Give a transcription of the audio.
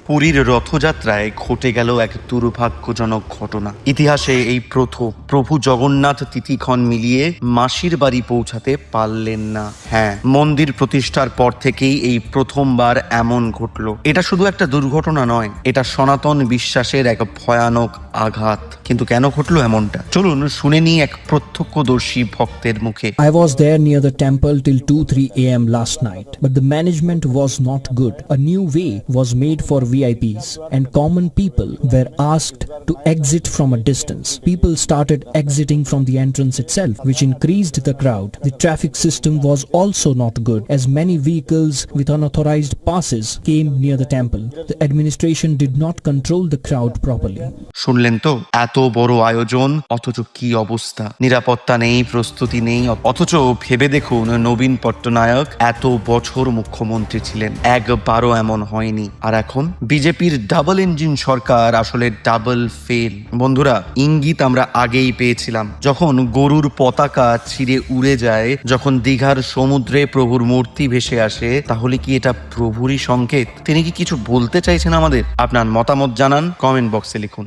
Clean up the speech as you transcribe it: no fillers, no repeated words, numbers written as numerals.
পুরীর রথযাত্রায় ঘটে গেল এক দুর্ভাগ্যজনক ঘটনা। ইতিহাসে এই প্রথম প্রভু জগন্নাথ তিথিক্ষণ মিলিয়ে মাসির বাড়ি পৌঁছাতে পারলেন না। হ্যাঁ, মন্দির প্রতিষ্ঠার পর থেকেই এই প্রথমবার এমন ঘটল। এটা শুধু একটা দুর্ঘটনা নয়, এটা সনাতন বিশ্বাসের এক ভয়ানক আঘাত। কিন্তু কেন ঘটলো এমনটা, চলুন শুনে নিই এক প্রত্যক্ষদর্শী ভক্তের মুখে। I was there near the temple till 2-3 a.m. last night, but the management was not good. A new way was made for VIPs, and common people were asked to exit from a distance. People started exiting from the entrance itself, which increased the crowd. The traffic system was also not good, as many vehicles with unauthorized passes came near the temple. The administration did not control the crowd properly. শুনলেন তো, এত বড় আয়োজন অথচ কি অবস্থা, নিরাপত্তা নেই, প্রস্তুতি নেই। অথচ ভেবে দেখুন, নবীন পট্টনায়ক এত বছর মুখ্যমন্ত্রী ছিলেন, একবারও এমন হয়নি। আর এখন বিজেপির ডাবল ইঞ্জিন সরকার আসলে ডাবল ফেল। বন্ধুরা, ইঙ্গিত আমরা আগেই পেয়েছিলাম। যখন গরুর পতাকা ছিঁড়ে উড়ে যায়, যখন দীঘার সমুদ্রে প্রভুর মূর্তি ভেসে আসে, তাহলে কি এটা প্রভুরই সংকেত? তিনি কি কিছু বলতে চাইছেন আমাদের? আপনার মতামত জানান, কমেন্ট বক্সে লিখুন।